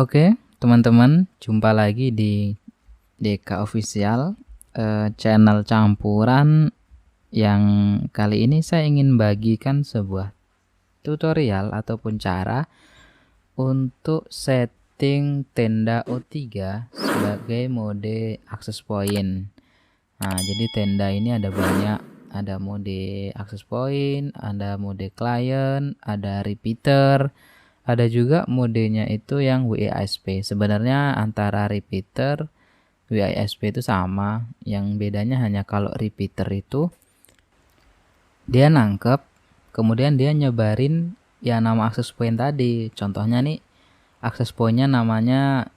Oke, teman-teman, jumpa lagi di Deka Official, channel campuran yang kali ini saya ingin bagikan sebuah tutorial ataupun cara untuk setting tenda O3 sebagai mode access point. Nah, jadi tenda ini ada banyak, ada mode access point, ada mode client, ada repeater, ada juga modenya itu yang WISP. Sebenarnya antara repeater, WISP itu sama. Yang bedanya hanya kalau repeater itu dia nangkep, kemudian dia nyebarin ya nama access point tadi. Contohnya nih, access pointnya namanya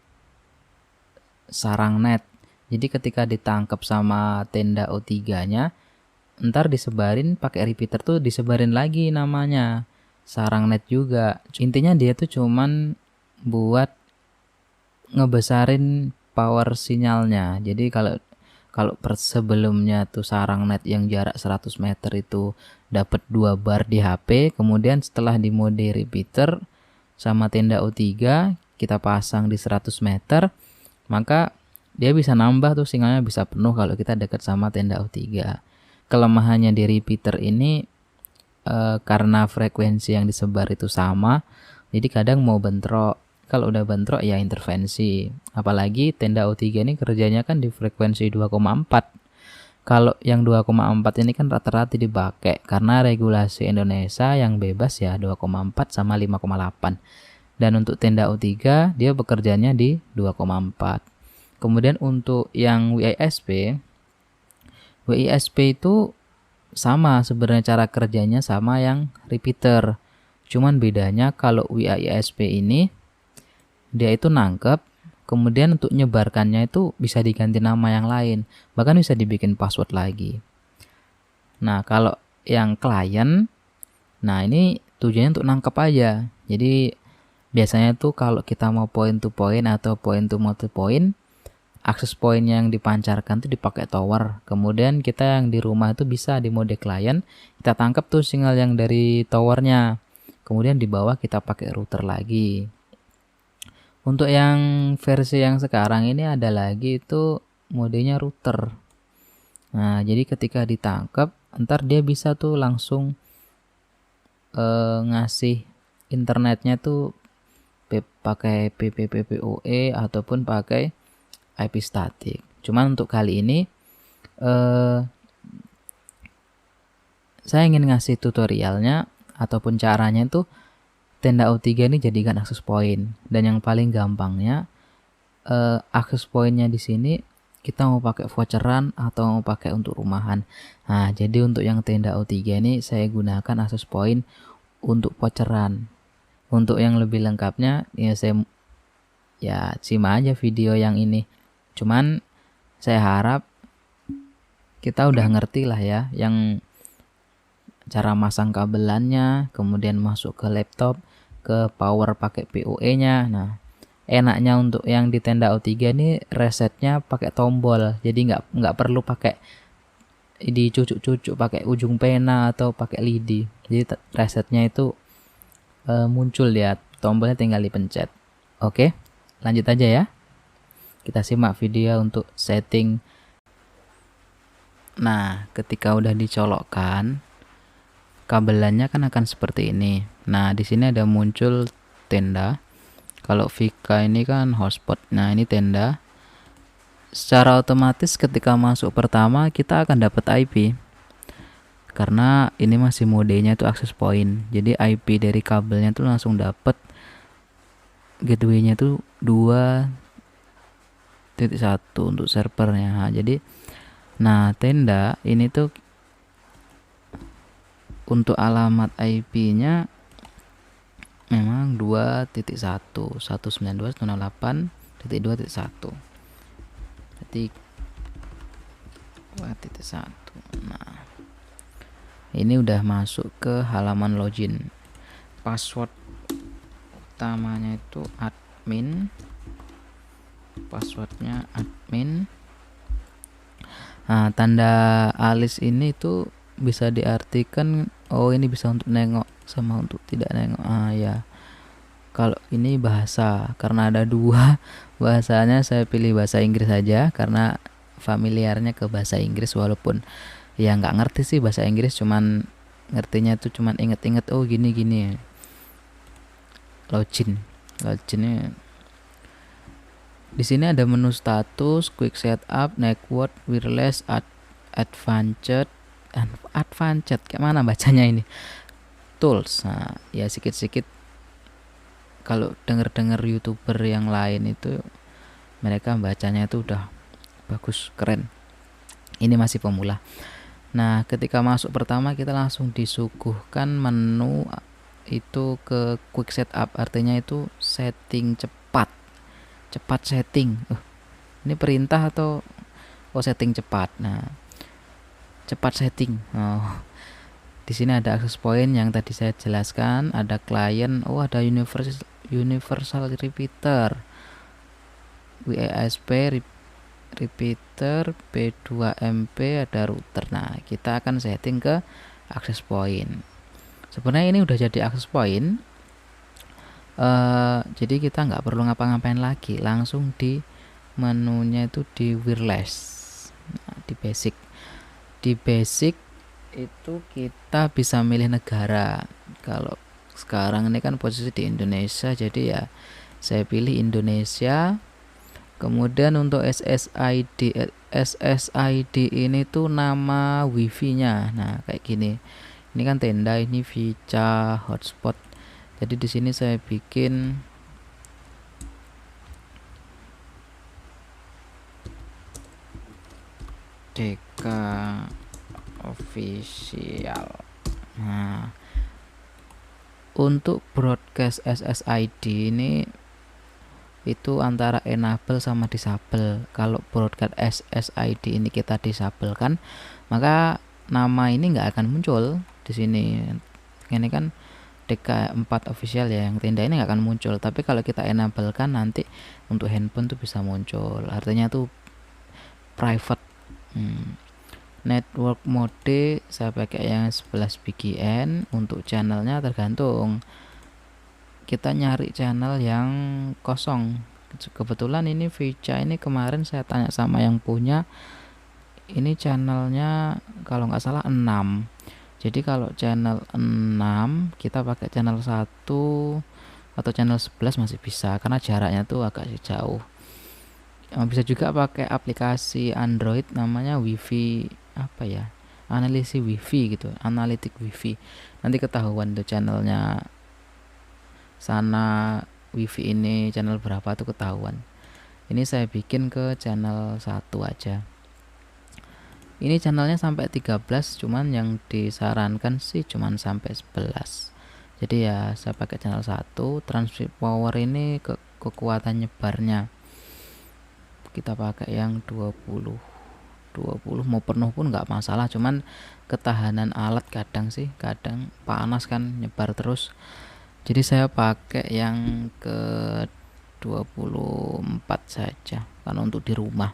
sarang net. Jadi ketika ditangkap sama tenda O3-nya, ntar disebarin pakai repeater tuh disebarin lagi namanya sarang net juga. Intinya dia tuh cuman buat ngebesarin power sinyalnya. Jadi kalau sebelumnya tuh sarang net yang jarak 100 meter itu dapat 2 bar di HP, kemudian setelah di mode repeater sama tenda O3 kita pasang di 100 meter, maka dia bisa nambah tuh sinyalnya bisa penuh kalau kita dekat sama tenda O3. Kelemahannya di repeater ini karena frekuensi yang disebar itu sama, jadi kadang mau bentrok. Kalau udah bentrok ya intervensi. Apalagi tenda O3 ini kerjanya kan di frekuensi 2,4. Kalau yang 2,4 ini kan rata-rata dipakai karena regulasi Indonesia yang bebas ya 2,4 sama 5,8. Dan untuk tenda O3 dia bekerjanya di 2,4. Kemudian untuk yang WISP itu sama sebenarnya, cara kerjanya sama yang repeater. Cuman bedanya kalau WISP ini dia itu nangkep, kemudian untuk nyebarkannya itu bisa diganti nama yang lain, bahkan bisa dibikin password lagi. Nah, kalau yang klien, nah ini tujuannya untuk nangkep aja. Jadi biasanya tuh kalau kita mau point to point atau point to multipoint, access point yang dipancarkan tuh dipakai tower. Kemudian kita yang di rumah itu bisa di mode client, kita tangkap tuh sinyal yang dari towernya. Kemudian di bawah kita pakai router lagi. Untuk yang versi yang sekarang ini ada lagi itu modenya router. Nah, jadi ketika ditangkap, ntar dia bisa tuh langsung ngasih internetnya tuh pakai PPPoE ataupun pakai IP static. Cuman untuk kali ini saya ingin ngasih tutorialnya ataupun caranya itu tenda O3 ini jadikan access point. Dan yang paling gampangnya access pointnya di sini kita mau pakai voucheran atau mau pakai untuk rumahan. Nah, jadi untuk yang tenda O3 ini saya gunakan access point untuk voucheran. Untuk yang lebih lengkapnya ya saya simak aja video yang ini. Cuman saya harap kita udah ngerti lah ya yang cara masang kabelannya, kemudian masuk ke laptop, ke power pakai PoE-nya. Nah, enaknya untuk yang di tenda O3 ini resetnya pakai tombol. Jadi nggak perlu pakai dicucuk-cucuk pakai ujung pena atau pakai lidi. Jadi resetnya itu muncul ya, tombolnya tinggal dipencet. Oke, lanjut aja ya. Kita simak video untuk setting. Nah, ketika udah dicolokkan, kabelannya kan akan seperti ini. Nah, di sini ada muncul tenda. Kalau Vika ini kan hotspot. Nah, ini tenda. Secara otomatis ketika masuk pertama kita akan dapat IP. Karena ini masih modenya itu access point. Jadi IP dari kabelnya tuh langsung dapat. Gateway-nya tuh 2.1 untuk servernya. Nah, tenda ini tuh untuk alamat IP-nya memang 2.1 192.168.2.1. Jadi 2.1. Nah, ini udah masuk ke halaman login. Password utamanya itu admin. Passwordnya admin. Nah, tanda alis ini tuh bisa diartikan ini bisa untuk nengok sama untuk tidak nengok. Ya Kalau ini bahasa, karena ada dua bahasanya saya pilih bahasa Inggris saja karena familiarnya ke bahasa Inggris, walaupun ya nggak ngerti sih bahasa Inggris, cuman ngertinya tuh cuman inget-inget oh gini-gini. Loginnya di sini ada menu status, quick setup, network, wireless, advanced, kayak mana bacanya ini, tools. Nah, ya sikit-sikit kalau denger-denger YouTuber yang lain itu mereka bacanya itu udah bagus, keren. Ini masih pemula. Nah, ketika masuk pertama kita langsung disuguhkan menu itu ke quick setup, artinya itu setting cepat setting. Ini perintah atau setting cepat. Nah, cepat setting. Di sini ada access point yang tadi saya jelaskan, ada client, ada universal repeater, WASP repeater, P2MP, ada router. Nah, kita akan setting ke access point. Sebenarnya ini udah jadi access point, jadi kita nggak perlu ngapa-ngapain lagi, langsung di menunya itu di wireless. Nah, di basic itu kita bisa milih negara. Kalau sekarang ini kan posisi di Indonesia, jadi ya saya pilih Indonesia. Kemudian untuk SSID ini tuh nama wifi-nya. Nah, kayak gini. Ini kan tenda, ini Vica hotspot. Jadi di sini saya bikin DK official. Nah, untuk broadcast SSID ini itu antara enable sama disable. Kalau broadcast SSID ini kita disablekan, maka nama ini nggak akan muncul di sini. Ini kan DK4 official ya, yang tenda ini nggak akan muncul. Tapi kalau kita enable kan nanti untuk handphone tuh bisa muncul. Artinya tuh private. Network mode saya pakai yang 11 BGN. Untuk channelnya tergantung kita nyari channel yang kosong. Kebetulan ini Vica ini kemarin saya tanya sama yang punya, ini channelnya kalau nggak salah 6. Jadi kalau channel 6 kita pakai channel 1 atau channel 11 masih bisa karena jaraknya tuh agak jauh. Bisa juga pakai aplikasi Android namanya Wifi analisis Wifi gitu, analitik Wifi. Nanti ketahuan tuh channelnya sana wifi ini channel berapa tuh ketahuan. Ini saya bikin ke channel 1 aja. Ini channelnya sampai 13, cuman yang disarankan sih cuman sampai 11. Jadi ya saya pakai channel 1. Transmit power ini kekuatan nyebarnya kita pakai yang 20 mau penuh pun nggak masalah, cuman ketahanan alat kadang panas kan, nyebar terus. Jadi saya pakai yang ke 24 saja karena untuk di rumah.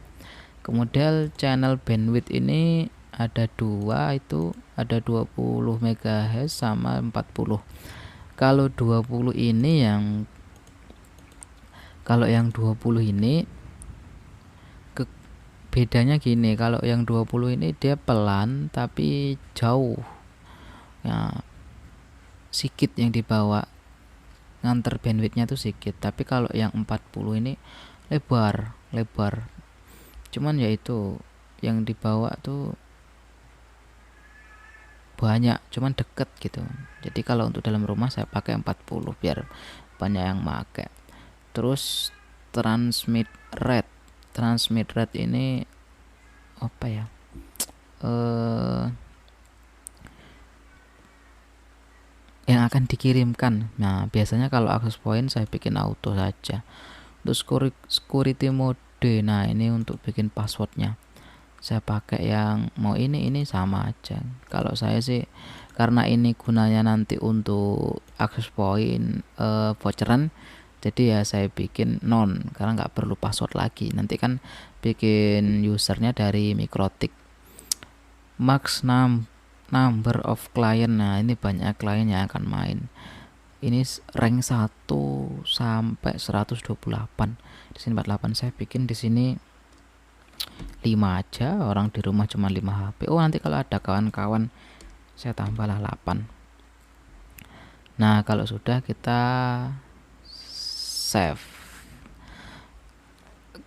Kemudian channel bandwidth ini ada dua, itu ada 20 MHz sama 40. Kalau 20 ini kalau yang 20 ini bedanya gini, kalau yang 20 ini dia pelan tapi jauh. Ya, sedikit yang dibawa, nganter bandwidthnya tuh sedikit. Tapi kalau yang 40 ini lebar, cuman ya itu yang dibawa tuh banyak, cuman deket gitu. Jadi kalau untuk dalam rumah saya pakai 40 biar banyak yang pakai. Terus transmit rate ini apa ya, yang akan dikirimkan. Nah, biasanya kalau access point saya bikin auto saja. Untuk security mode, nah ini untuk bikin passwordnya saya pakai yang mau ini sama aja. Kalau saya sih karena ini gunanya nanti untuk access point voucheran, jadi ya saya bikin non, karena nggak perlu password lagi. Nanti kan bikin usernya dari Mikrotik. Max number of client, nah ini banyak klien yang akan main. ini rank 1 sampai 128. Di sini 48, saya bikin di sini 5 aja, orang di rumah cuma 5 HP. Oh, nanti kalau ada kawan-kawan saya tambahlah 8. Nah, kalau sudah kita save.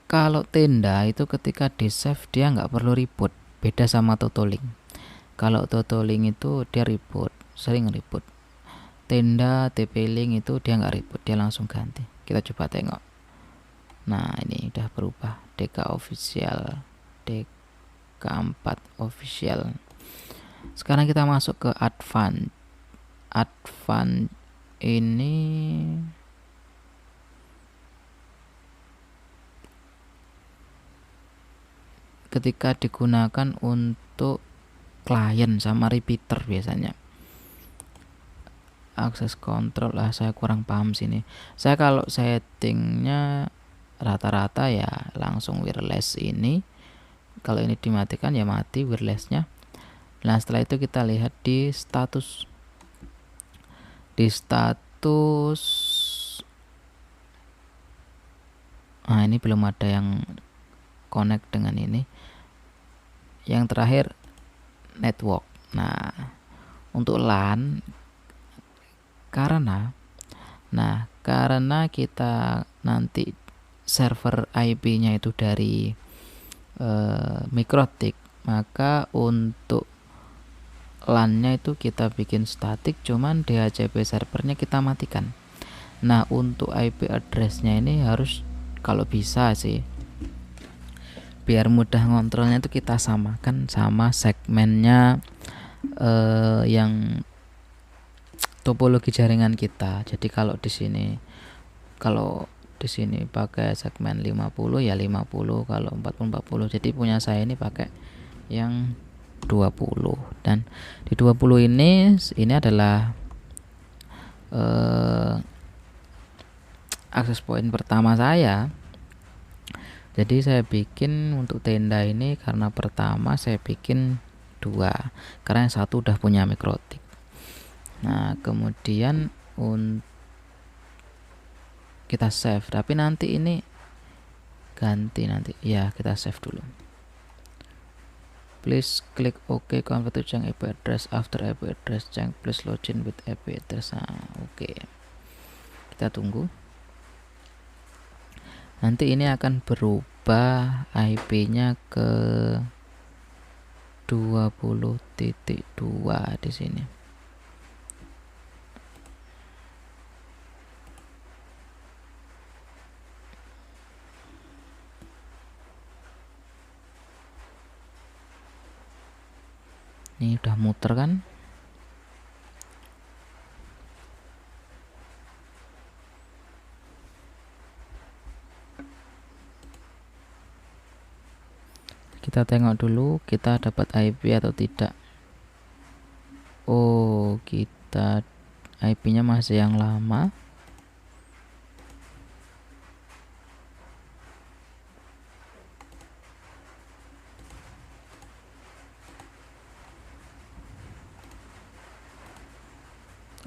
Kalau tenda itu ketika di save dia nggak perlu reboot, beda sama Totolink. Kalau Totolink itu dia reboot, sering reboot. Tenda TP-Link itu dia nggak reboot, dia langsung ganti. Kita coba tengok. Nah, ini udah berubah, DK official, DK4 official. Sekarang kita masuk ke advance. Ini ketika digunakan untuk klien sama repeater biasanya. Akses control lah, saya kurang paham sini. Saya kalau settingnya rata-rata ya langsung wireless ini. Kalau ini dimatikan ya mati wirelessnya. Nah, setelah itu kita lihat di status. Nah, ini belum ada yang connect dengan ini. Yang terakhir network. Nah, untuk LAN karena kita nanti server IP-nya itu dari Mikrotik, maka untuk LAN-nya itu kita bikin statik, cuman DHCP servernya kita matikan. Nah, untuk IP address-nya ini harus, kalau bisa sih, biar mudah ngontrolnya itu kita samakan sama segmennya yang topologi jaringan kita. Jadi kalau di sini pakai segmen 50 ya 50, kalau 40 40. Jadi punya saya ini pakai yang 20, dan di 20 ini adalah akses point pertama saya. Jadi saya bikin untuk tenda ini karena pertama saya bikin 2, karena yang satu udah punya Mikrotik. Nah, kemudian kita save, tapi nanti ini ganti nanti ya, kita save dulu. Please click OK, convert to change IP address. After IP address change, please login with IP address. Nah, oke. Kita tunggu. Nanti ini akan berubah IP-nya ke 20.2 di sini. Ini udah muter kan? Kita tengok dulu kita dapat IP atau tidak. Oh, kita IP-nya masih yang lama.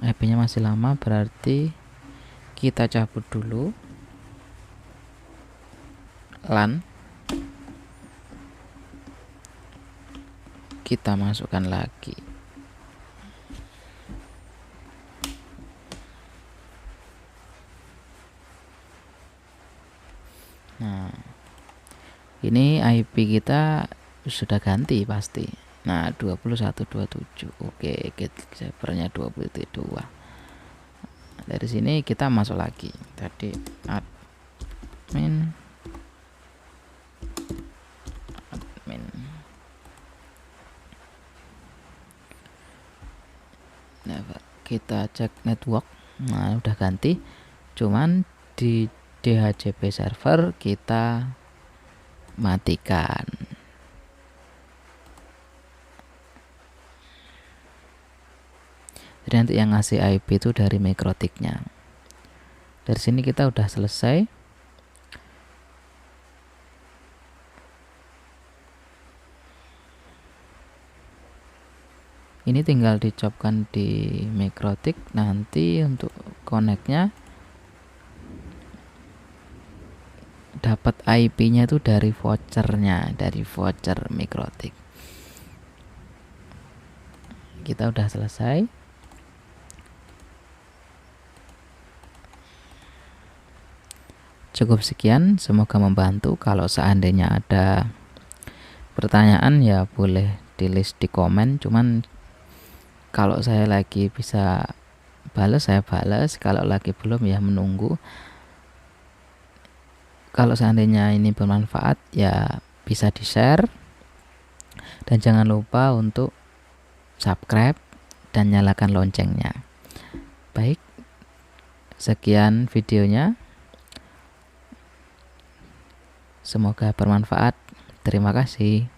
IP-nya masih lama, berarti kita cabut dulu LAN, kita masukkan lagi. Nah, ini IP kita sudah ganti pasti. Nah, 21.27. Oke, servernya 20.2. Dari sini kita masuk lagi. Tadi admin. Nah, kita cek network. Nah, udah ganti. Cuman di DHCP server kita matikan. Jadi nanti yang ngasih IP itu dari Mikrotiknya. Dari sini kita udah selesai. Ini tinggal dicopkan di Mikrotik. Nanti untuk connect-nya dapat IP-nya itu dari vouchernya, dari voucher Mikrotik. Kita udah selesai. Cukup sekian, semoga membantu. Kalau seandainya ada pertanyaan ya boleh di list di komen, cuman kalau saya lagi bisa balas saya balas, kalau lagi belum ya menunggu. Kalau seandainya ini bermanfaat ya bisa di share, dan jangan lupa untuk subscribe dan nyalakan loncengnya. Baik, sekian videonya, semoga bermanfaat. Terima kasih.